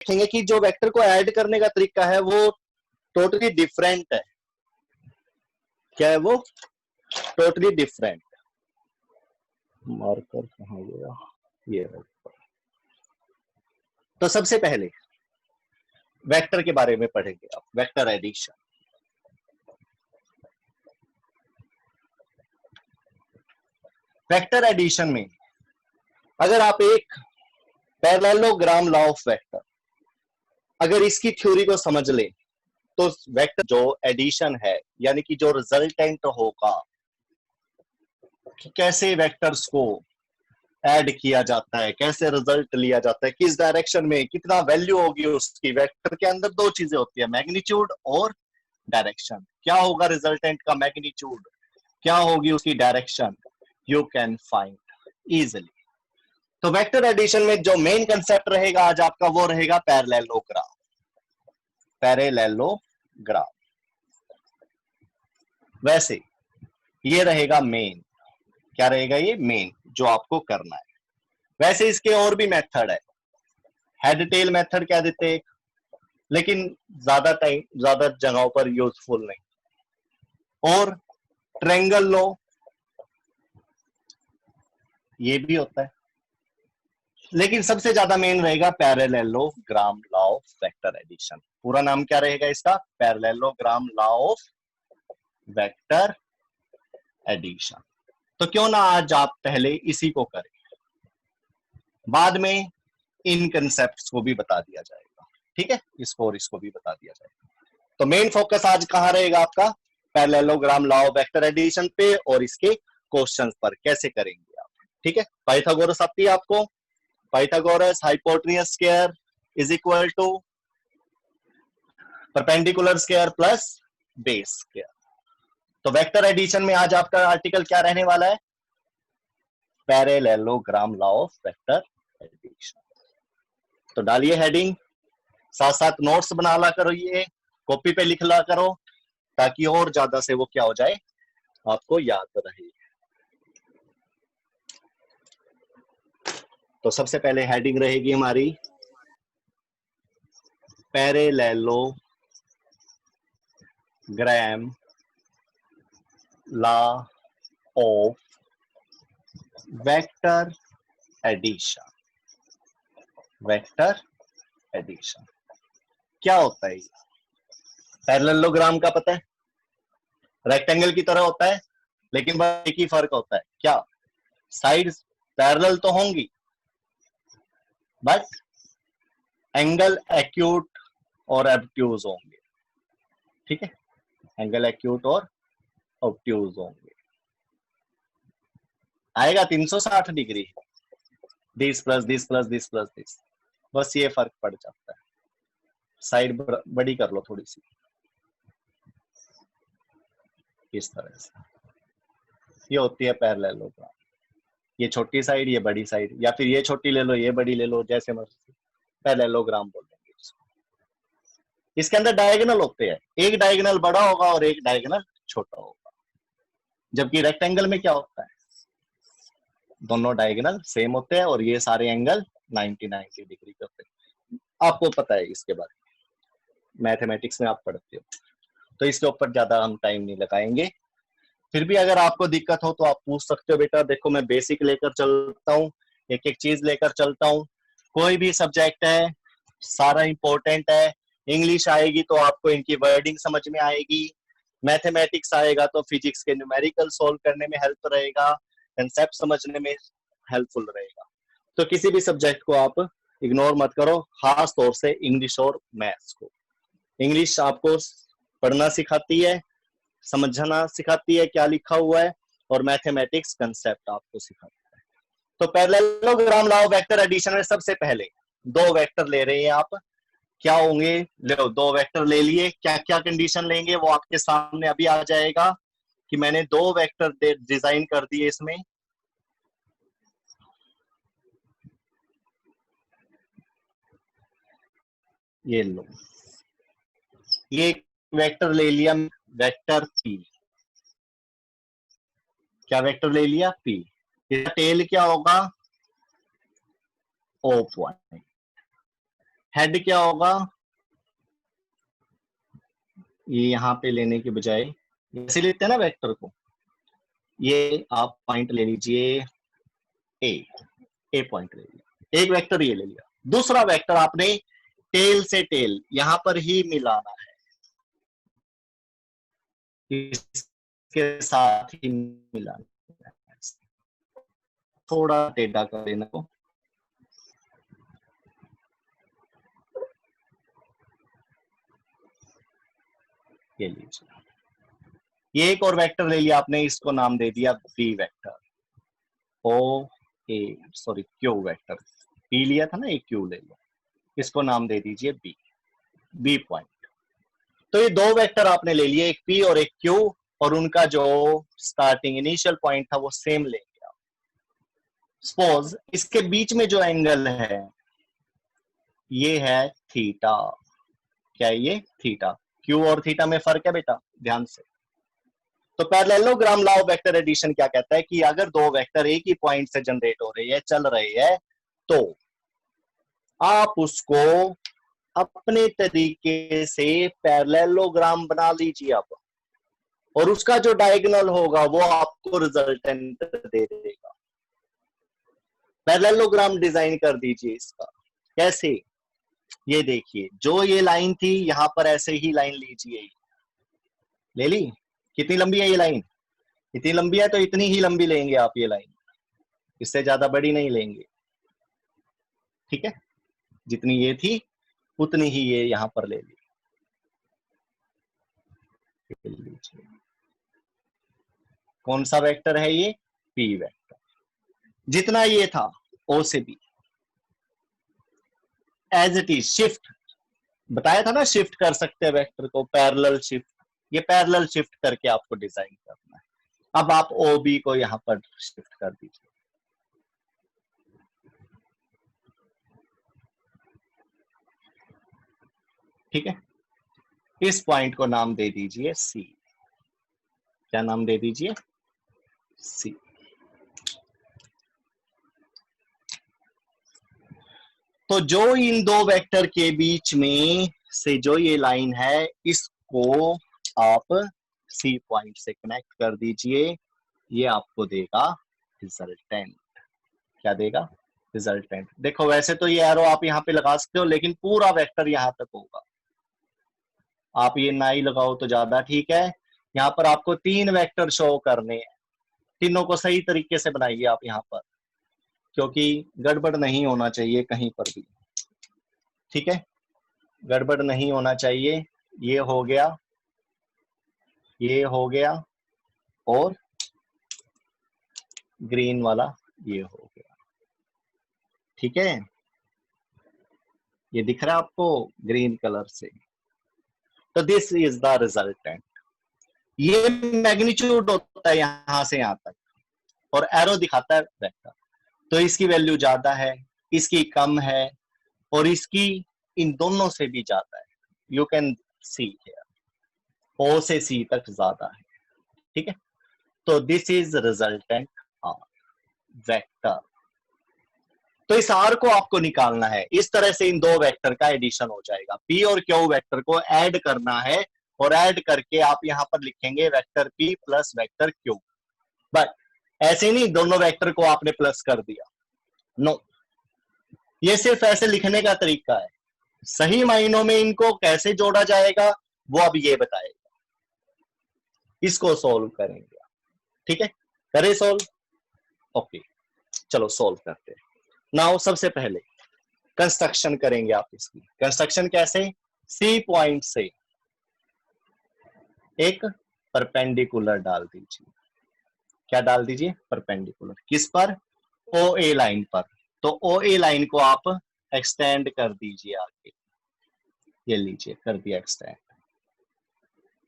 देखेंगे कि जो वेक्टर को ऐड करने का तरीका है वो टोटली डिफरेंट है। क्या है वो? Totally different. मार्कर कहाँ गया? ये तो सबसे पहले वेक्टर के बारे में पढ़ेंगे आप, वेक्टर एडिशन। वेक्टर एडिशन में अगर आप एक पैरेललोग्राम लॉ ऑफ वेक्टर, अगर इसकी थ्योरी को समझ ले तो वेक्टर जो एडिशन है यानी कि जो रिजल्टेंट होगा कि कैसे वेक्टर्स को ऐड किया जाता है, कैसे रिजल्ट लिया जाता है, किस डायरेक्शन में, कितना वैल्यू होगी उसकी। वेक्टर के अंदर दो चीजें होती है, मैग्नीट्यूड और डायरेक्शन। क्या होगा रिजल्टेंट का मैग्नीट्यूड, क्या होगी उसकी direction, you can find easily. तो वेक्टर एडिशन में जो मेन कंसेप्ट रहेगा आज आपका वो रहेगा पैरेललोग्राम। पैरेललोग्राम वैसे ये रहेगा मेन। क्या रहेगा? ये मेन जो आपको करना है। वैसे इसके और भी मेथड है, हेड टेल मेथड कह देते हैं, लेकिन ज्यादा जगहों पर यूजफुल नहीं। और ट्रायंगल लो, ये भी होता है, लेकिन सबसे ज्यादा मेन रहेगा parallelogram law of vector addition. पूरा नाम क्या रहेगा इसका? Parallelogram law of vector addition. तो क्यों ना आज आप पहले इसी को करें, बाद में इन कंसेप्ट्स को भी बता दिया जाएगा। ठीक है, इसको और इसको भी बता दिया जाएगा। तो मेन फोकस आज कहां रहेगा आपका? Parallelogram law of vector addition पे और इसके क्वेश्चंस पर कैसे करेंगे आप। ठीक है, पाइथागोरस आती है आपको? Pythagoras hypotenuse square is equal to perpendicular square plus base square. तो वेक्टर एडिशन में आज आपका आर्टिकल क्या रहने वाला है? Parallelogram law of vector addition. तो डालिए हेडिंग, साथ साथ नोट्स बना ला करो, ये कॉपी पे लिख ला करो, ताकि और ज्यादा से वो क्या हो जाए, आपको याद रहे। तो सबसे पहले हेडिंग रहेगी हमारी parallelogram law of vector addition. Vector addition क्या होता है? पैरेललोग्राम का पता है, रेक्टेंगल की तरह होता है, लेकिन बस एक ही फर्क होता है, क्या? साइड पैरेलल तो होंगी, बट एंगल एक्यूट और ऑब्ट्यूज होंगे। ठीक है, एंगल एक्यूट और ऑब्ट्यूज होंगे। आएगा 360 degree, this plus this plus this plus this, बस ये फर्क पड़ जाता है। साइड बड़ी कर लो थोड़ी सी, इस तरह से ये होती है पैरेललोग्राम। ये छोटी साइड, ये बड़ी साइड, या फिर ये छोटी ले लो, ये बड़ी ले लो, जैसे मर्जी, पैरेललोग्राम बोल देंगे इसको। इसके अंदर डायगोनल होते हैं, एक डायगोनल बड़ा होगा और एक डायगोनल छोटा होगा। जबकि रेक्टेंगल में क्या होता है? दोनों डायगोनल सेम होते हैं और ये सारे एंगल 90 डिग्री के होते हैं। आपको पता है इसके बारे में, मैथमेटिक्स में आप पढ़ते हो, तो इसके ऊपर ज्यादा हम टाइम नहीं लगाएंगे। फिर भी अगर आपको दिक्कत हो तो आप पूछ सकते हो। बेटा देखो, मैं बेसिक लेकर चलता हूँ, एक एक चीज लेकर चलता हूँ। कोई भी सब्जेक्ट है सारा इंपॉर्टेंट है। इंग्लिश आएगी तो आपको इनकी वर्डिंग समझ में आएगी, मैथमेटिक्स आएगा तो फिजिक्स के न्यूमेरिकल सोल्व करने में हेल्प रहेगा, कंसेप्ट समझने में हेल्पफुल रहेगा। तो किसी भी सब्जेक्ट को आप इग्नोर मत करो, खास तौर से इंग्लिश और मैथ्स को। इंग्लिश आपको पढ़ना सिखाती है, समझना सिखाती है क्या लिखा हुआ है, और मैथमेटिक्स कंसेप्ट आपको सिखाता है। तो parallelogram law of vector addition में सबसे पहले दो वेक्टर ले रहे हैं आप, क्या होंगे? लो, दो वेक्टर ले लिए, क्या क्या कंडीशन लेंगे वो आपके सामने अभी आ जाएगा कि मैंने दो वेक्टर डिजाइन कर दिए इसमें। ये लो, ये वेक्टर ले लिया, वेक्टर पी। क्या वेक्टर ले लिया? पी। इसका टेल क्या होगा? O point. हेड क्या होगा, ये यहाँ पे लेने के बजाय ऐसे लेते हैं ना वेक्टर को, ये आप पॉइंट ले लीजिए ए पॉइंट ले लिया, एक वेक्टर ये ले लिया, दूसरा वेक्टर आपने टेल से टेल यहां पर ही मिलाना है, इसके साथ ही मिलाना है, थोड़ा टेढ़ा कर देना को, ये लीजिए, ये एक और वेक्टर ले लिया आपने, इसको नाम दे दिया बी वेक्टर, ओ ए सॉरी क्यू वेक्टर, पी लिया था ना, एक क्यू ले लो, इसको नाम दे दीजिए बी, बी पॉइंट। तो ये दो वेक्टर आपने ले लिए, एक पी और एक क्यू, और उनका जो स्टार्टिंग इनिशियल पॉइंट था वो सेम लेंगे आप। सपोज इसके बीच में जो एंगल है ये है थीटा, क्या है ये, थीटा। क्यू और थीटा में फर्क है बेटा, ध्यान से। तो parallelogram law of vector addition क्या कहता है कि अगर दो वेक्टर एक ही पॉइंट से जनरेट हो रही है, चल रही है, तो आप उसको अपने तरीके से पैरेललोग्राम बना लीजिए आप, और उसका जो डायगोनल होगा वो आपको रिजल्टेंट दे देगा। पैरेललोग्राम डिजाइन कर दीजिए इसका, कैसे, ये देखिए, जो ये लाइन थी यहां पर ऐसे ही लाइन लीजिए, ले ली, कितनी लंबी है ये लाइन, इतनी लंबी है तो इतनी ही लंबी लेंगे आप ये लाइन, इससे ज्यादा बड़ी नहीं लेंगे, ठीक है, जितनी ये थी उतनी ही ये यहां पर ले लीजिए। कौन सा वेक्टर है ये, पी वेक्टर, जितना ये था ओ से B, as it is shift, बताया था ना शिफ्ट कर सकते हैं वेक्टर को, पैरेलल शिफ्ट, ये पैरेलल शिफ्ट करके आपको डिजाइन करना है। अब आप ओ बी को यहां पर शिफ्ट कर दीजिए, ठीक है, इस पॉइंट को नाम दे दीजिए सी, क्या नाम दे दीजिए, सी। तो जो इन दो वेक्टर के बीच में से जो ये लाइन है, इसको आप सी पॉइंट से कनेक्ट कर दीजिए, ये आपको देगा रिजल्टेंट, क्या देगा, रिजल्टेंट। देखो वैसे तो ये एरो आप यहाँ पे लगा सकते हो, लेकिन पूरा वेक्टर यहाँ तक होगा, आप ये ना ही लगाओ तो ज्यादा ठीक है। यहाँ पर आपको तीन वेक्टर शो करने हैं, तीनों को सही तरीके से बनाइए आप यहाँ पर, क्योंकि गड़बड़ नहीं होना चाहिए कहीं पर भी, ठीक है, गड़बड़ नहीं होना चाहिए। ये हो गया, ये हो गया, और ग्रीन वाला ये हो गया, ठीक है, ये दिख रहा है आपको ग्रीन कलर से। तो दिस इज द रिजल्टेंट, ये मैग्नीट्यूड होता है यहां से यहां तक, और एरो दिखाता है वेक्टर, तो इसकी वैल्यू ज्यादा है, इसकी कम है, और इसकी इन दोनों से भी ज्यादा है, यू कैन सी हियर, ओ से सी तक ज्यादा है, ठीक है। तो this is resultant R vector. तो इस आर को आपको निकालना है, इस तरह से इन दो वेक्टर का एडिशन हो जाएगा, पी और क्यू वेक्टर को ऐड करना है, और ऐड करके आप यहां पर लिखेंगे vector P plus vector Q. But ऐसे नहीं दोनों वेक्टर को आपने प्लस कर दिया, नो, ये सिर्फ ऐसे लिखने का तरीका है, सही मायनों में इनको कैसे जोड़ा जाएगा वो अब ये बताएगा, इसको सोल्व करेंगे, ठीक है, करें सोल्व, ओके, चलो सोल्व करते हैं। नाउ सबसे पहले कंस्ट्रक्शन करेंगे आप इसकी, कंस्ट्रक्शन कैसे, सी पॉइंट से एक परपेंडिकुलर डाल दीजिए, क्या डाल दीजिए, परपेंडिकुलर, किस पर, ओ ए लाइन पर। तो ओ ए लाइन को आप एक्सटेंड कर दीजिए आगे, ये लीजिए कर दिया एक्सटेंड,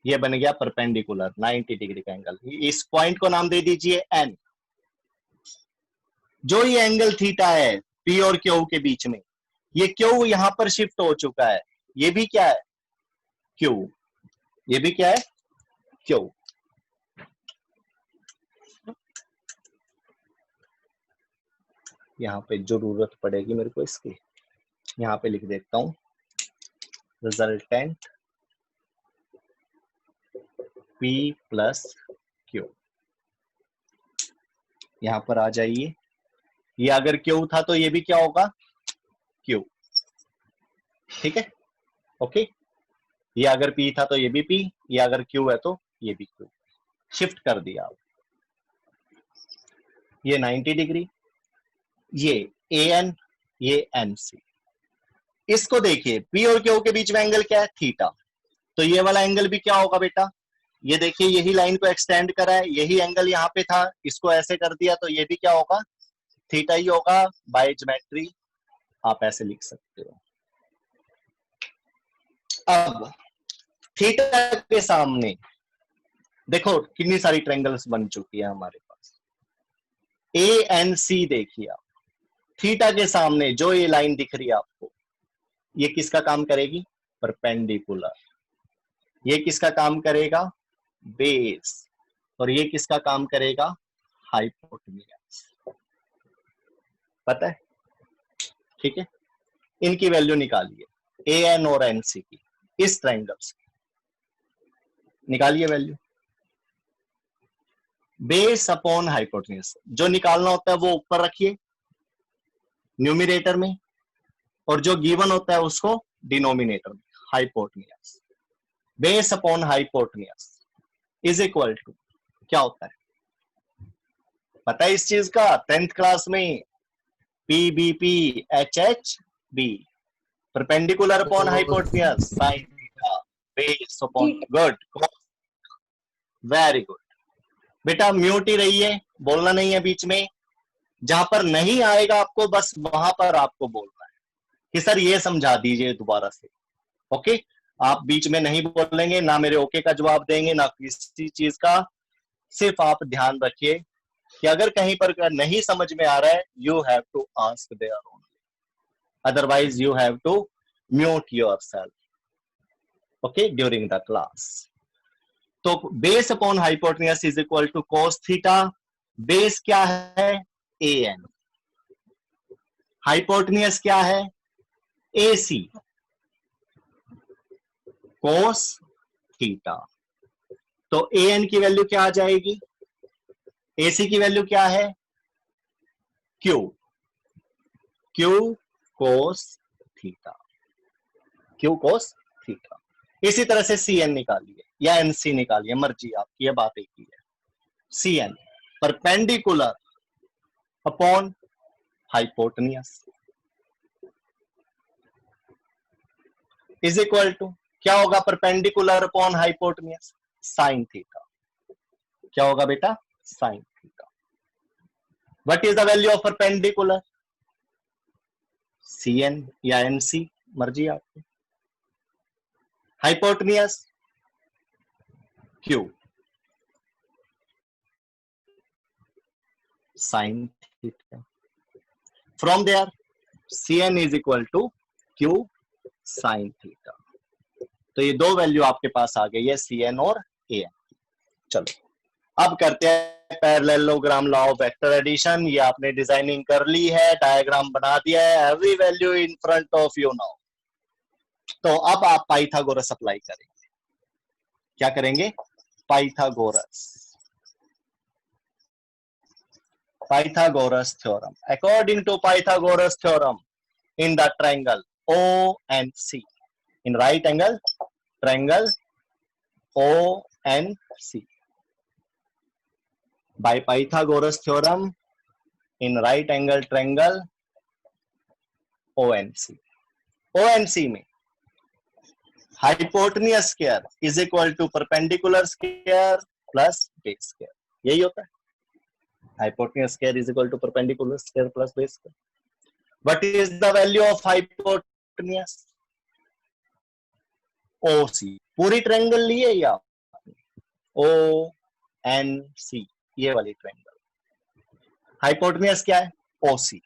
ये बन गया परपेंडिकुलर 90 डिग्री का एंगल। इस पॉइंट को नाम दे दीजिए एन। जो ये एंगल थीटा है पी और क्यू के बीच में, ये क्यू यहां पर शिफ्ट हो चुका है, ये भी क्या है, क्यू, ये भी क्या है, क्यू। यहाँ पे जरूरत पड़ेगी मेरे को इसकी, यहाँ पे लिख देता हूं रिजल्टेंट P प्लस Q। यहां पर आ जाइए, ये अगर Q था तो ये भी क्या होगा, Q। ठीक है, ओके। ये अगर P था तो ये भी P, ये अगर Q है तो ये भी Q। शिफ्ट कर दिया आप, ये 90 डिग्री, ये AN, ये NC। इसको देखिए, P और Q के बीच में एंगल क्या है, थीटा। तो ये वाला एंगल भी क्या होगा बेटा, ये देखिए यही लाइन को एक्सटेंड करा है, यही एंगल यहाँ पे था, इसको ऐसे कर दिया तो ये भी क्या होगा, थीटा ही होगा। बाय ज्योमेट्री आप ऐसे लिख सकते हो। अब थीटा के सामने देखो कितनी सारी ट्रायंगल्स बन चुकी है हमारे पास। ANC देखिए आप, थीटा के सामने जो ये लाइन दिख रही है आपको, ये किसका काम करेगी, परपेंडिकुलर। ये किसका काम करेगा, बेस। और ये किसका काम करेगा, हाइपोटेन्यूज। पता है, ठीक है। इनकी वैल्यू निकालिए, AN और NC की, इस ट्रायंगल्स की निकालिए वैल्यू। बेस अपॉन हाइपोटेन्यूज, जो निकालना होता है वो ऊपर रखिए न्यूमिनेटर में, और जो गिवन होता है उसको डिनोमिनेटर में, hypotenuse. Base upon hypotenuse is equal to क्या होता है, पता है इस चीज का, 10th क्लास में PBP HHB, perpendicular upon hypotenuse sine theta, base upon, good, very good. बेटा म्यूट ही रहिए, बोलना नहीं है बीच में, जहां पर नहीं आएगा आपको बस वहां पर आपको बोलना है कि सर ये समझा दीजिए दोबारा से। ओके, आप बीच में नहीं बोलेंगे, ना मेरे ओके का जवाब देंगे, ना किसी चीज का। सिर्फ आप ध्यान रखिए कि अगर कहीं पर नहीं समझ में आ रहा है, you have to ask there only, otherwise you have to mute yourself, okay, during the class. तो base upon hypotenuse is equal to cos theta. Base क्या है, AN। हाइपोटेन्यूज क्या है, AC, cos थीटा। तो AN की value क्या आ जाएगी, AC की वैल्यू क्या है, Q, Q cos theta, Q cos theta. इसी तरह से CN निकालिए या NC निकालिए, मर्जी आपकी, ये बात एक ही है। CN perpendicular upon hypotenuse is equal to क्या होगा, perpendicular upon hypotenuse sine theta. क्या होगा बेटा, sine theta. What is the value of perpendicular, CN या NC, मर्जी आपकी। Hypotenuse Q, sine theta. From there CN is equal to Q sine theta. तो ये दो वैल्यू आपके पास आ गई है, CN और AN। चलो अब करते हैं parallelogram law of vector addition. ये आपने डिजाइनिंग कर ली है, डायग्राम बना दिया है, every value in front of you now. तो अब आप पाइथागोरस अप्लाई करेंगे। क्या करेंगे, Pythagoras, Pythagoras theorem. According to Pythagoras theorem, in the triangle ONC, in right angle triangle ONC, by Pythagoras theorem, in right angle triangle ONC, ONC में hypotenuse square is equal to perpendicular square plus base square, यही होता है। Hypotenuse square is equal to perpendicular square plus base square. What is the value of hypotenuse, OC। पूरी triangle लिए या ONC, ये वाली triangle. Hypotenuse क्या है, OC।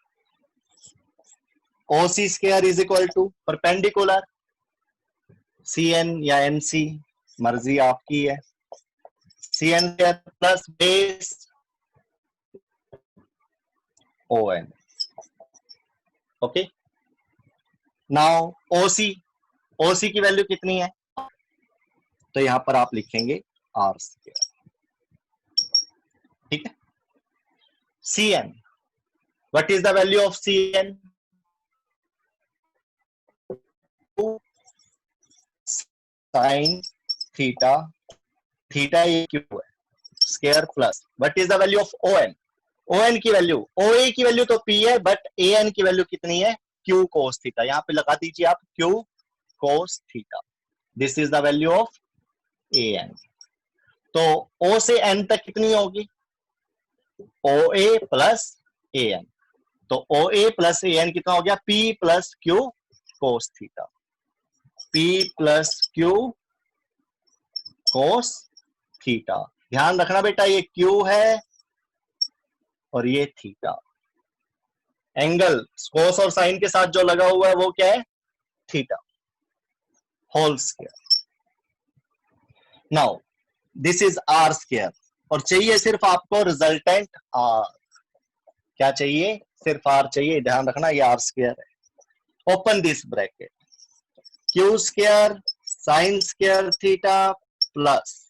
OC square is equal to perpendicular CN या NC, मर्जी आपकी है, CN plus base ON। Okay, now OC OC की वैल्यू कितनी है, तो यहां पर आप लिखेंगे आर स्क्वायर, ठीक है। C N, what is the value of C N, sine theta, theta ये क्यू है, square plus what is the value of O N, O N की वैल्यू, ओ ए की वैल्यू तो पी है, but A N की value कितनी है, Q cos theta, यहां पे लगा दीजिए आप Q cos theta, this is the value of A N. तो ओ से एन तक कितनी होगी, ओ ए प्लस ए एन, तो ओ ए प्लस ए एन कितना हो गया, P plus Q cos theta, P plus Q cos theta. ध्यान रखना बेटा ये क्यू है और ये थीटा, एंगल कोस और साइन के साथ जो लगा हुआ है वो क्या है, theta whole square. Now this is R square, और चाहिए सिर्फ आपको रिजल्टेंट आर, क्या चाहिए, सिर्फ आर चाहिए, ध्यान रखना ये आर स्क्वायर है। Open this bracket, Q square sine square theta plus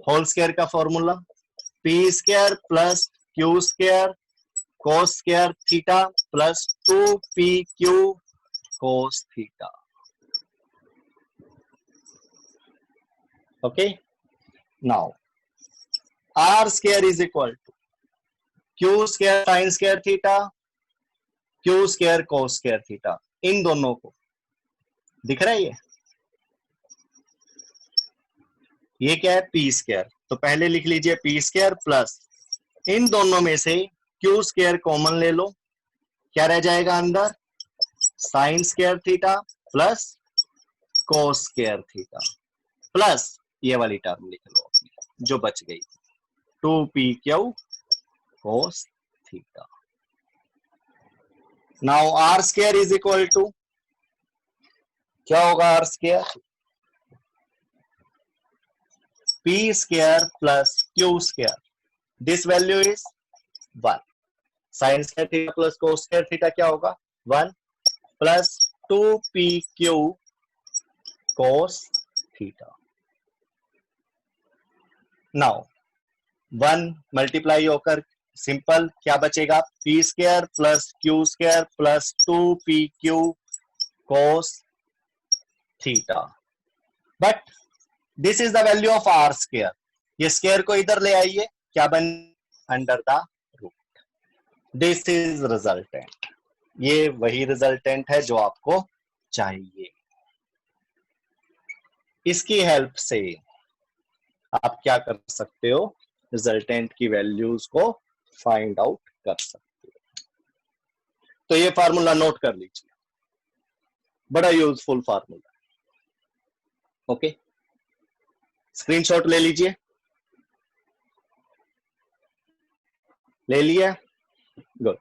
whole square का formula P square plus Q square cos square theta plus 2pq cos theta, okay. Now R square is equal to Q square sine square theta, Q square cos square theta, इन दोनों को दिख रहा है ये क्या है, पी स्क्वायर, तो पहले लिख लीजिए पी स्क्वायर प्लस इन दोनों में से क्यू स्क्वायर कॉमन ले लो, क्या रह जाएगा अंदर, sign square theta plus cos square theta plus ये वाली टर्म लिख लो अपनी जो बच गई, 2pq cos theta. Now R square is equal to, क्या होगा R square, P square plus Q square, this value is 1, sine square theta plus cos square theta क्या होगा 1 plus 2pq cos theta. Now 1 multiply होकर simple क्या बचेगा, P square plus Q square plus 2pq cos theta, but this is the value of R square, ये square को इधर ले आइए, क्या बन, under the root, this is resultant, ये वही रिजल्टेंट है जो आपको चाहिए। इसकी हेल्प से आप क्या कर सकते हो, रिजल्टेंट की वैल्यूज को फाइंड आउट कर सकते हो। तो ये फार्मूला नोट कर लीजिए, बड़ा यूजफुल फार्मूला, ओके। स्क्रीनशॉट ले लीजिए, ले लिया, गुड।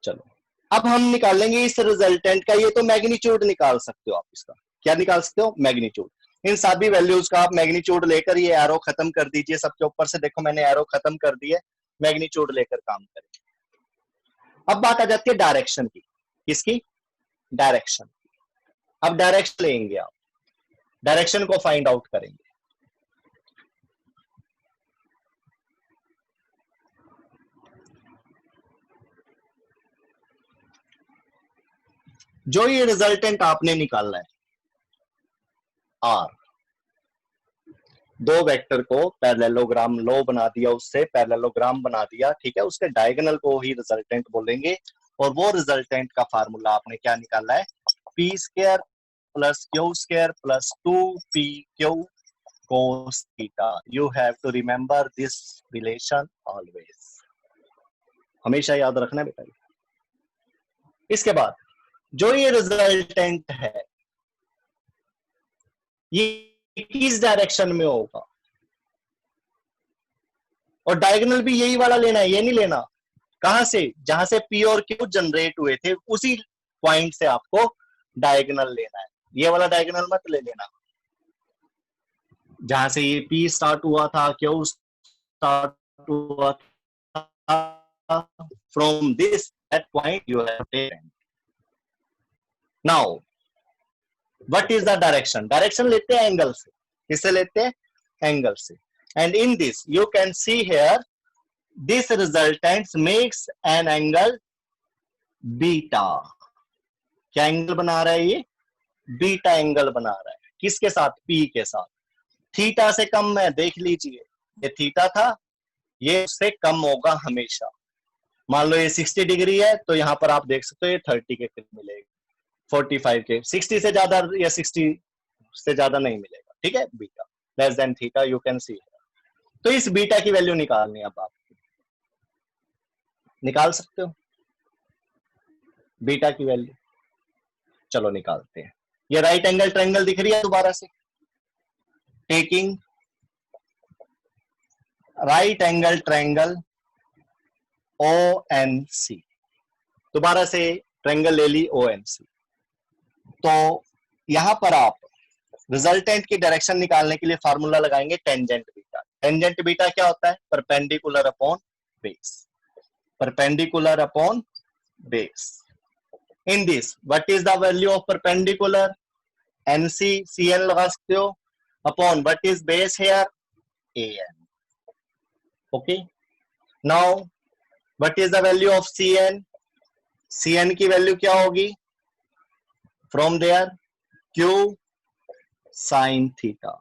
चलो अब हम निकालेंगे इस रिजल्टेंट का, ये तो मैग्नीट्यूड निकाल सकते हो आप, इसका क्या निकाल सकते हो, मैग्नीट्यूड, इन सभी वैल्यूज का आप मैग्नीट्यूड लेकर ये एरो खत्म कर दीजिए सबके ऊपर से, देखो मैंने एरो खत्म कर दिए, मैग्नीट्यूड लेकर काम करें। अब बात आ जाती है डायरेक्शन की, किसकी, डायरेक्शन, अब डायरेक्शन लेंगे आप, डायरेक्शन को फाइंड आउट करेंगे। जो ये रिजल्टेंट आपने निकालना है आर, दो वेक्टर को पैरेललोग्राम लो बना दिया, उससे पैरेललोग्राम बना दिया, ठीक है, उसके डायगोनल को ही रिजल्टेंट बोलेंगे, और वो रिजल्टेंट का फार्मूला आपने क्या निकाला है, P square plus Q square plus 2pq cos theta. You have to remember this relation always, हमेशा याद रखना बेटा। इसके बाद जो ये रिजल्टेंट है ये किस डायरेक्शन में होगा, और डायगोनल भी यही वाला लेना है, ये नहीं लेना, कहां से, जहां से पी और क्यू जनरेट हुए थे उसी पॉइंट से आपको डायगोनल लेना है, ये वाला डायगोनल मत ले लेना, जहां से ये पी स्टार्ट हुआ था, क्यू स्टार्ट हुआ था, from this that point you have taken. Now what is the direction, direction लेते हैं एंगल से, किससे लेते हैं, एंगल से। And in this you can see here this resultant makes an angle beta. क्या एंगल बना रहा है ये, बीटा एंगल बना रहा है, किसके साथ, पी के साथ। थीटा से कम है, देख लीजिए ये थीटा था, ये उससे कम होगा हमेशा। मान लो ये 60 डिग्री है तो यहां पर आप देख सकते हो ये 30 के करीब मिलेगा, 45 के, 60 से ज्यादा या 60 से ज्यादा नहीं मिलेगा, ठीक है, beta less than theta you can see. तो इस बीटा की वैल्यू निकालनी है, अब आप निकाल सकते हो बीटा की वैल्यू, चलो निकालते हैं। ये राइट एंगल ट्रायंगल दिख रही है दोबारा से, taking right angle triangle ONC, दोबारा से ट्रायंगल ले ली ONC। तो यहां पर आप रिजल्टेंट की डायरेक्शन निकालने के लिए फार्मूला लगाएंगे टेंजेंट बीटा। टेंजेंट बीटा क्या होता है, perpendicular upon base, perpendicular upon base. In this what is the value of perpendicular, NC, CN लगा सकते हो, upon what is base here, AN। Okay, now what is the value of CN, CN की value क्या होगी, from there Q sine theta.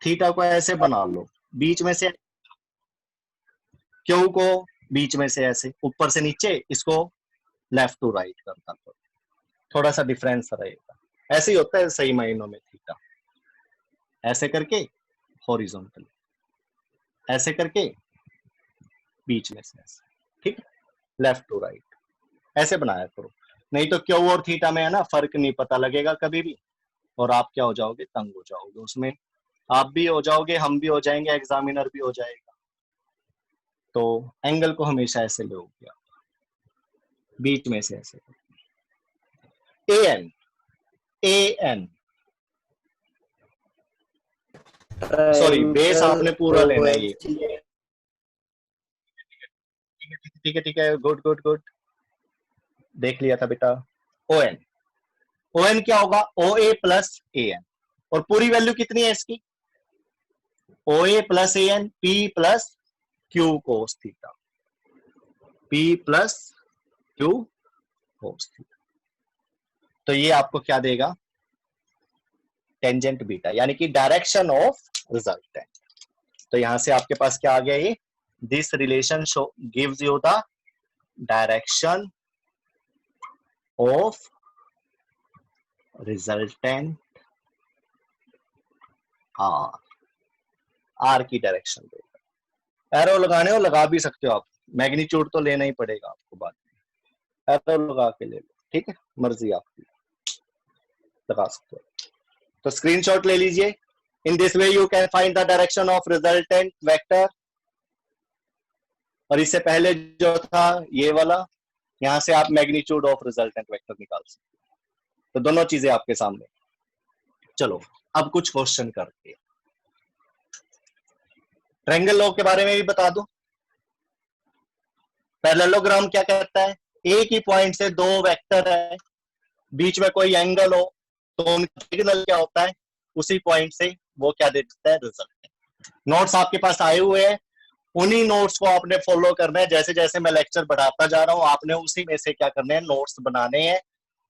Theta को ऐसे बना लो, बीच में से क्यू को बीच में से ऐसे ऊपर से नीचे, इसको लेफ्ट टू राइट करता तो थोड़ा सा डिफरेंस रहेगा। ऐसे ही होता है सही मायनों में थीटा, ऐसे करके हॉरिजॉन्टल, ऐसे करके बीच में से ऐसे, ठीक है, लेफ्ट टू राइट, ऐसे बनाया करो। नहीं तो क्यू और थीटा में है ना फर्क नहीं पता लगेगा कभी भी, और आप क्या हो जाओगे, तंग हो जाओगे उसमें, आप भी हो जाओगे, हम भी हो जाएंगे, एग्जामिनर भी हो जाएगा। तो एंगल को हमेशा ऐसे लोगे आप, बीच में से ऐसे, AN, AN, सॉरी बेस आपने पूरा लेना है ये, ठीक है ठीक है, गुड गुड गुड, देख लिया था बेटा। ON, ON क्या होगा, OA प्लस AN, और पूरी वैल्यू कितनी है इसकी, OA plus AN, P plus Q cos theta, P plus Q cos theta. तो ये आपको क्या देगा, टेंजेंट बीटा, यानी कि डायरेक्शन ऑफ रिजल्टेंट। तो यहां से आपके पास क्या आ गया, ये this relation show gives you the direction of resultant R, R की डायरेक्शन देगा। एरो लगाने हो लगा भी सकते हो आप, मैग्नीट्यूड तो लेना ही पड़ेगा आपको बाद में, एरो लगा के ले लो, ठीक है, मर्जी आपकी, लगा सकते हो। तो स्क्रीनशॉट ले लीजिए। इन this way you can find the direction of resultant vector. और इससे पहले जो था ये वाला, यहां से आप मैग्नीट्यूड ऑफ रिजल्टेंट वेक्टर निकाल सकते हो। तो दोनों चीजें आपके सामने। चलो अब कुछ क्वेश्चन करते हैं। ट्रायंगल लॉ के बारे में भी बता दूं। पैरेललोग्राम क्या कहता है, एक ही पॉइंट से दो वेक्टर है, बीच में कोई एंगल हो, तो उनका सिग्नल क्या होता है, उसी पॉइंट से वो क्या दे देता है, रिजल्ट। नोट्स आपके पास आए हुए हैं, उन्हीं नोट्स को आपने फॉलो करना है। जैसे जैसे मैं लेक्चर बढ़ाता जा रहा हूं, आपने उसी में से क्या करने हैं, नोट्स बनाने हैं।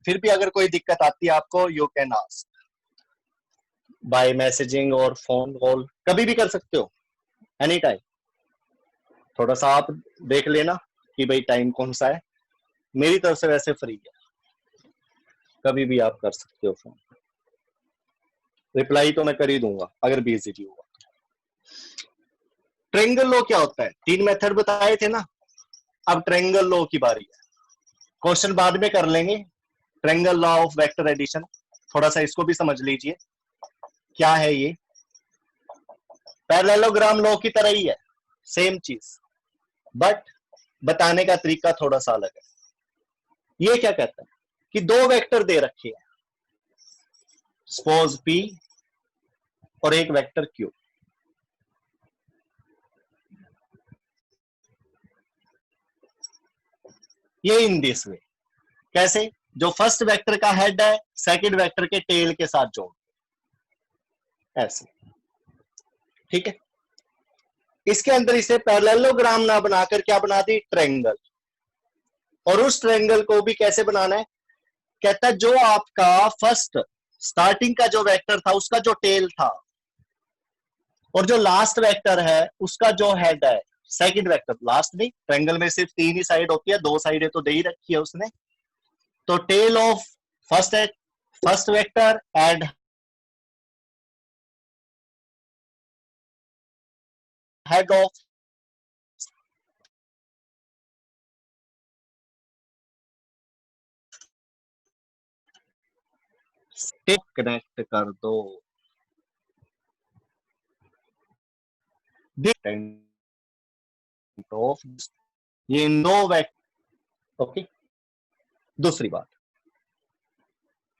फिर भी अगर कोई दिक्कत आती है आपको, you can ask by messaging और फोन कॉल, कभी भी कर सकते हो, एनी टाइम। थोड़ा सा आप देख लेना कि भाई टाइम कौन सा है। मेरी तरफ से वैसे फ्री है, कभी भी आप कर सकते हो फोन, रिप्लाई तो मैं कर ही दूंगा अगर बिजी भी हुआ। ट्रायंगल लॉ क्या होता है, तीन मेथड बताए थे ना, अब ट्रायंगल लॉ की बारी है। क्वेश्चन बाद में कर लेंगे। Triangle law of vector addition, थोड़ा सा इसको भी समझ लीजिए क्या है ये। पैरेललोग्राम लॉ की तरह ही है, सेम चीज, बट बताने का तरीका थोड़ा सा अलग है। ये क्या कहता है कि दो वेक्टर दे रखे हैं, सपोज P और एक वेक्टर Q। ये इन दिस वे, कैसे, जो फर्स्ट वेक्टर का हेड है सेकंड वेक्टर के टेल के साथ जोड़, ऐसे, ठीक है। इसके अंदर इसे पैरेललोग्राम ना बनाकर क्या बना दी, ट्रायंगल। और उस ट्रायंगल को भी कैसे बनाना है, कहता है जो आपका फर्स्ट स्टार्टिंग का जो वेक्टर था उसका जो टेल था और जो लास्ट वेक्टर है उसका जो हेड है, सेकंड वेक्टर, लास्ट नहीं, ट्रायंगल में सिर्फ 3 ही साइड होती है, 2 साइडें तो दे ही रखी है उसने, तो tail of first vector and head of connect कर दो, ऑफ ये नो वेक्टर, ओके। दूसरी बात,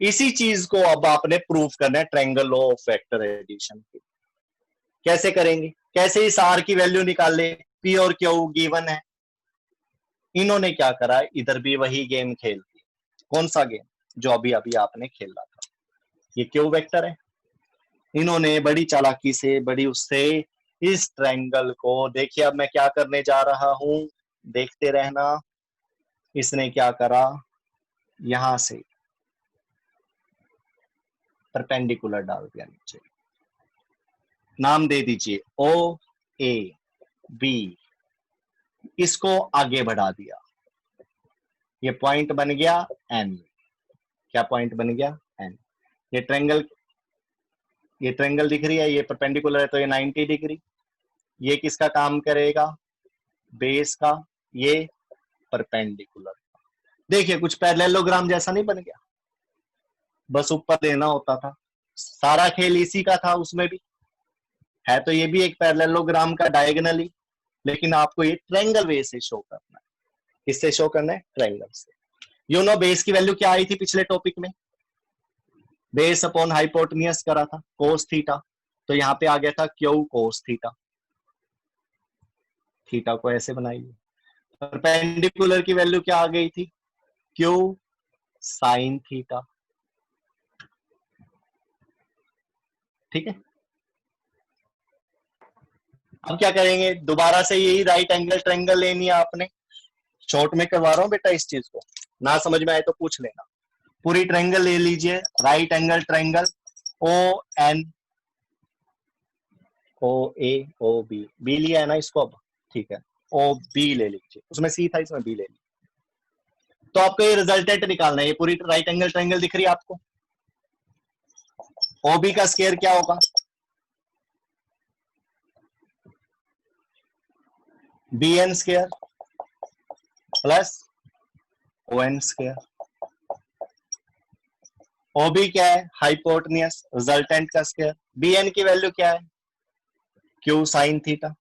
इसी चीज को अब आपने प्रूफ करना है ट्रायंगल ऑफ वेक्टर एडिशन की। कैसे करेंगे, कैसे इस आर की वैल्यू निकाले, पी और क्यू गिवन है। इन्होंने क्या करा, इधर भी वही गेम खेल दिया। कौन सा गेम, जो अभी अभी आपने खेला था। ये क्यू वेक्टर है, इन्होंने बड़ी चालाकी से, बड़ी उससे इस ट्रायंगल को, देखिए अब मैं क्या करने जा रहा हूं, देखते रहना। इसने क्या करा, यहां से परपेंडिकुलर डाल दिया नीचे, नाम दे दीजिए ओ ए बी, इसको आगे बढ़ा दिया, ये पॉइंट बन गया एन। क्या पॉइंट बन गया, एन। ये ट्रायंगल दिख रही है, ये परपेंडिकुलर है तो ये 90 डिग्री। ये किसका काम करेगा, बेस का, ये परपेंडिकुलर। देखिए कुछ पैरेललोग्राम जैसा नहीं बन गया, बस ऊपर देना होता था, सारा खेल इसी का था। उसमें भी है तो ये भी एक पैरेललोग्राम का डायगोनली, लेकिन आपको ये ट्रायंगल वे से शो करना है। किससे शो करना है, ट्रायंगल से। यू नो बेस की वैल्यू क्या आई थी पिछले टॉपिक में, बेस अपॉन हाइपोटेन्यूज करा था कोस थीटा, तो यहाँ पे आ गया था क्यू कोस थीटा। थीटा को ऐसे बनाइए, परपेंडिकुलर की वैल्यू क्या आ गई थी, क्यू साइन थीटा, ठीक है। अब क्या करेंगे, दोबारा से यही राइट एंगल ट्रायंगल लेनी है आपने। शॉर्ट में करवा रहा हूं बेटा इस चीज को, ना समझ में आए तो पूछ लेना। पूरी ट्रायंगल ले लीजिए, right angle triangle, O N, O A O B, B लिया है ना इसको अब, ठीक है। ओ बी ले लीजिए, उसमें सी था इसमें बी ले लीजिए। तो आपको ये रिजल्टेंट निकालना है, ये पूरी राइट एंगल ट्रायंगल दिख रही है आपको। ओबी का स्क्वायर क्या होगा, B N square plus O N square. OB क्या है, हाइपोटेन्यूज, रिजल्टेंट का स्क्वायर। बी एन की वैल्यू क्या है, Q sine theta.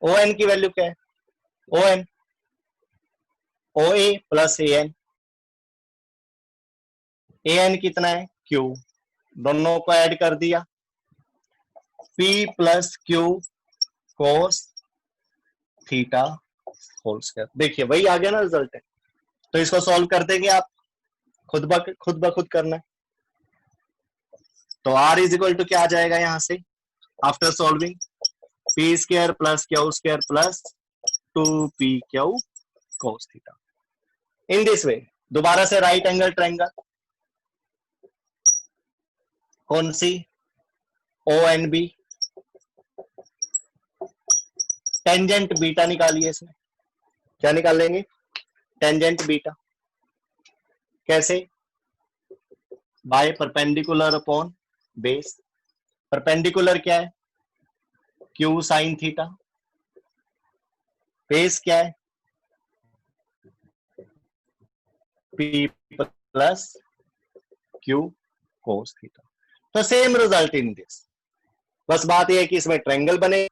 O N की वैल्यू क्या है, O N, O A plus A N. A N कितना है, क्यू, दोनों को ऐड कर दिया, P plus Q cos theta whole square. देखिए वही आ गया ना रिजल्ट है। तो इसको सॉल्व कर देंगे आप, खुद ब खुद करना है। तो आर इज इक्वल टू क्या आ जाएगा यहां से, after solving, P square plus Q square plus 2p Q cos theta. In this way, दोबारा से राइट एंगल ट्रायंगल, कौन सी, O N B, tangent beta निकालिए इसमें। क्या निकाल लेंगे, टेंजेंट बीटा। कैसे, by perpendicular upon base. Perpendicular क्या है, क्यू साइन थीटा, बेस क्या है, P plus Q cos theta. तो सेम रिजल्ट इन दिस, बस बात यह है कि इसमें ट्रायंगल बने,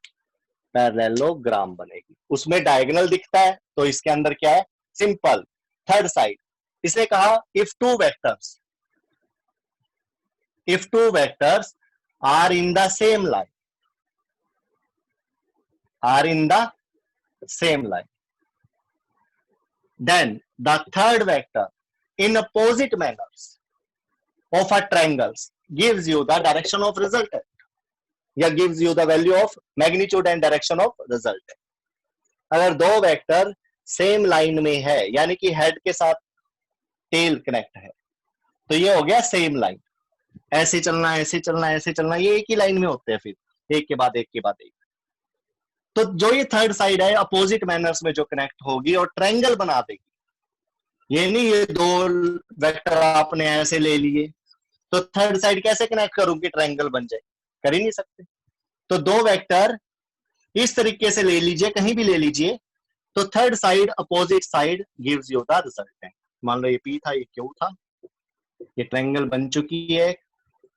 पैरेललोग्राम बनेगी। उसमें डायगोनल दिखता है तो इसके अंदर क्या है, सिंपल थर्ड साइड। इसने कहा if two vectors are in the same line, then the third vector in opposite manners of a triangle gives you the direction of resultant या gives you the value of magnitude and direction of resultant. अगर दो vector same line में है यानी कि head के साथ tell connect है तो ये हो गया सेम लाइन, ऐसे चलना ऐसे चलना ऐसे चलना, ये एक ही लाइन में होते हैं फिर एक के बाद एक के बाद एक। तो जो ये थर्ड साइड है अपोजिट मैनर्स में जो कनेक्ट होगी और ट्रायंगल बना देगी। ये नहीं ये दो वेक्टर आपने ऐसे ले लिए तो थर्ड साइड कैसे कनेक्ट करूंगी ट्रायंगल बन जाए, कर ही नहीं सकते। तो दो वेक्टर इस तरीके से ले लीजिए, कहीं भी ले लीजिए, तो third side opposite side gives you the resultant. मान लो ये पी था ये क्यू था, ये ट्रायंगल बन चुकी है,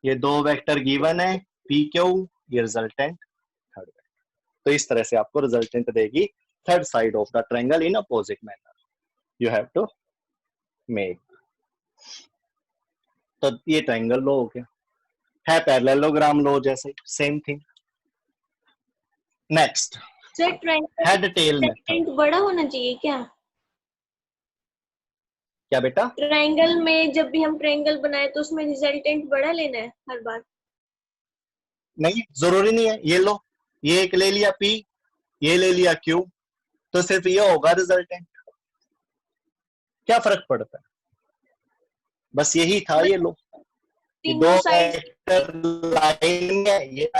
ये दो वेक्टर गिवन है पी क्यू, ये रिजल्टेंट थर्ड वेक्टर। तो इस तरह से आपको रिजल्टेंट देगी third side of the triangle in opposite manner you have to make. तो ये ट्रायंगल लो हो गया, है पैरेललोग्राम लो जैसे same thing. Next head tail method. बड़ा होना चाहिए क्या? क्या बेटा? ट्रायंगल में जब भी हम ट्रायंगल बनाए तो उसमें रिजल्टेंट बड़ा लेना है हर बार? नहीं जरूरी नहीं है। ये लो, ये एक ले लिया पी, ये ले लिया क्यू, तो सिर्फ ये होगा रिजल्टेंट। क्या फर्क पड़ता है? बस यही था। ये लो दो वेक्टर लाइन में ये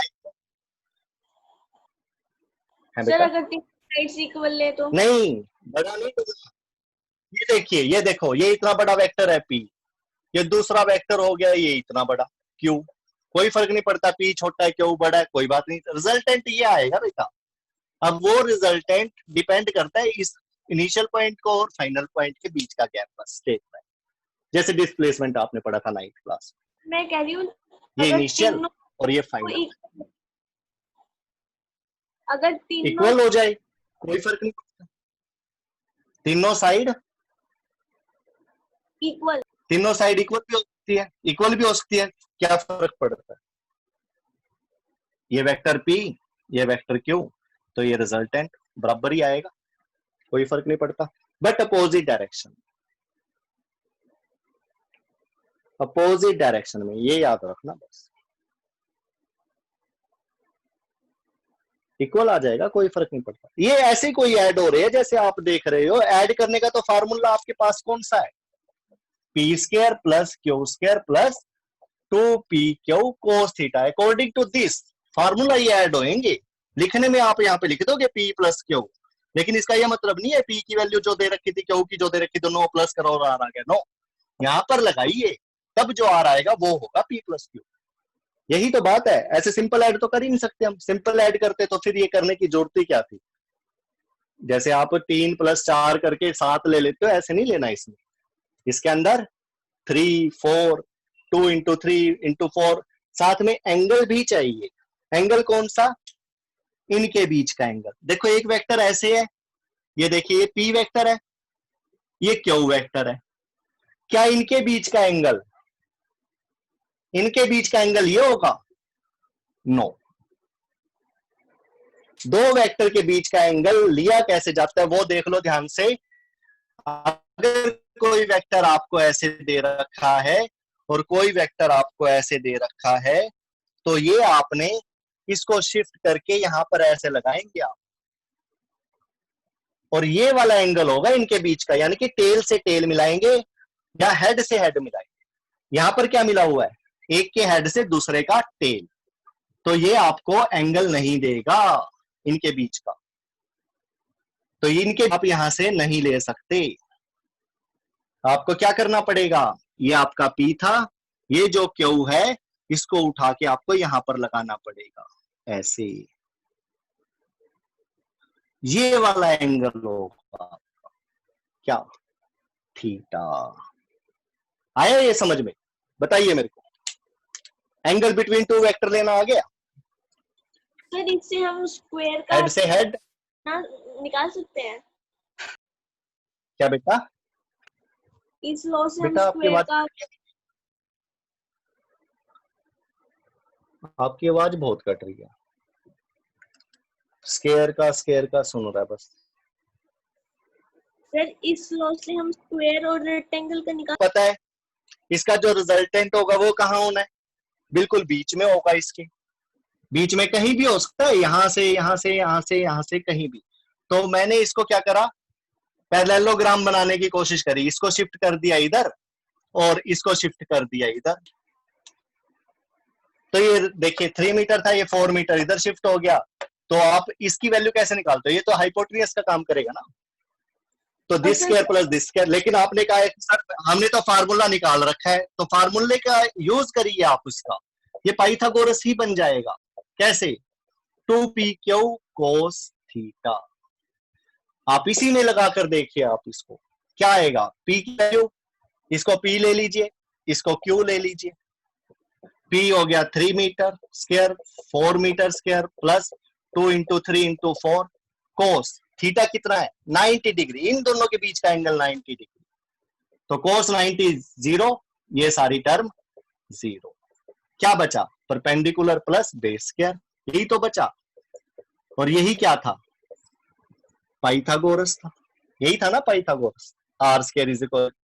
सर अगर तीनों साइड्स इक्वल ले तो नहीं, बड़ा नहीं होगा। ये देखिए, ये देखो, ये इतना बड़ा वेक्टर है पी, ये दूसरा वेक्टर हो गया ये इतना बड़ा क्यू, कोई फर्क नहीं पड़ता पी छोटा है क्यू बड़ा है, कोई बात नहीं, रिजल्टेंट ये आएगा बेटा। अब वो रिजल्टेंट डिपेंड करता है इस इनिशियल पॉइंट को और फाइनल पॉइंट के बीच का गैप, बस स्टेट में, जैसे डिस्प्लेसमेंट आपने पढ़ा था 9th क्लास। मैं कह रही हूँ ये इनिशियल और ये फाइनल अगर तीनों इक्वल हो जाए कोई फर्क नहीं पड़ता। तीनों साइड इक्वल, तीनों साइड इक्वल भी हो सकती है, इक्वल भी हो सकती है, क्या फर्क पड़ता है? ये वेक्टर पी, ये वेक्टर क्यू, तो ये रिजल्टेंट बराबर ही आएगा, कोई फर्क नहीं पड़ता। But opposite direction, opposite direction में ये याद रखना, बस इक्वल आ जाएगा, कोई फर्क नहीं पड़ता। ये ऐसे कोई ऐड हो रही है जैसे आप देख रहे हो, ऐड करने का तो फार्मूला आपके पास कौन सा है? P square plus Q square plus 2p Q cos theta. According to this formula ये ऐड होंगे। लिखने में आप यहाँ पे लिख दोगे p प्लस क्यू, लेकिन इसका ये मतलब नहीं है p की वैल्यू जो दे रखी थी क्यू की जो दे रखी दोनों प्लस करो और आ गया, नो, यहाँ पर लगाइए तब जो आ आएगा वो होगा p प्लस क्यू। यही तो बात है, ऐसे सिंपल ऐड तो कर ही नहीं सकते हम। सिंपल ऐड करते तो फिर ये करने की जरूरत ही क्या थी? जैसे आप 3 + 4 करके 7 ले लेते हो, ऐसे नहीं लेना। इसमें इसके अंदर 3 4 2 × 3 × 4 साथ में एंगल भी चाहिए। एंगल कौन सा? इनके बीच का एंगल। देखो एक वेक्टर ऐसे है, ये देखिए ये पी वेक्टर है, ये क्यू वेक्टर है, क्या इनके बीच का एंगल, इनके बीच का एंगल ये होगा? नो। दो वेक्टर के बीच का एंगल लिया कैसे जाता है वो देख लो ध्यान से। अगर कोई वेक्टर आपको ऐसे दे रखा है और कोई वेक्टर आपको ऐसे दे रखा है, तो ये आपने इसको शिफ्ट करके यहां पर ऐसे लगाएंगे आप, और ये वाला एंगल होगा इनके बीच का, यानी कि टेल से टेल मिलाएंगे या हेड से हेड मिलाएंगे। यहां पर क्या मिला हुआ है? एक के हेड से दूसरे का टेल, तो ये आपको एंगल नहीं देगा इनके बीच का, तो इनके आप यहां से नहीं ले सकते। आपको क्या करना पड़ेगा? ये आपका P था, ये जो Q है इसको उठा के आपको यहां पर लगाना पड़ेगा ऐसे। ये वाला एंगल होगा क्या? थीटा। आया ये समझ में? बताइए मेरे को, एंगल बिटवीन टू वेक्टर लेना आ गया? सर इससे हम स्क्वायर का हेड से हेड निकाल सकते हैं क्या बेटा? इस लॉ से बेटा हम आपकी आवाज बहुत कट रही है। स्क्वायर का सुन रहा है बस। सर इस लॉ से हम स्क्वायर और रेक्टेंगल का निकाल, पता है इसका जो रिजल्टेंट होगा वो कहाँ होना है, बिल्कुल बीच में होगा, इसके बीच में कहीं भी हो सकता है, यहां से यहां से यहां से यहां से कहीं भी। तो मैंने इसको क्या करा, पैरेललोग्राम बनाने की कोशिश करी, इसको शिफ्ट कर दिया इधर और इसको शिफ्ट कर दिया इधर। तो ये देखिए 3 मीटर था, ये 4 मीटर इधर शिफ्ट हो गया। तो आप इसकी वैल्यू कैसे निकालते हो, ये तो हाइपोटेन्यूज का काम करेगा ना। तो this square plus this square, लेकिन आपने कहा है सर हमने तो फार्मूला निकाल रखा है, तो फार्मूले का यूज करिए आप उसका, ये पाइथागोरस ही बन जाएगा। कैसे, 2pq cos थीटा, आप इसी में लगा कर देखिए आप इसको क्या आएगा, p की वैल्यू, इसको p ले लीजिए, इसको q ले लीजिए, p हो गया 3 metre square 4 metre square plus 2 into 3 into 4 cos theta कितना है 90 डिग्री, इन दोनों के बीच का एंगल 90 डिग्री, तो कोस 90 0, ये सारी टर्म 0। क्या बचा, परपेंडिकुलर प्लस बेस स्क्वायर, यही तो बचा। और यही क्या था, पाइथागोरस था, यही था ना Pythagoras, R square is equal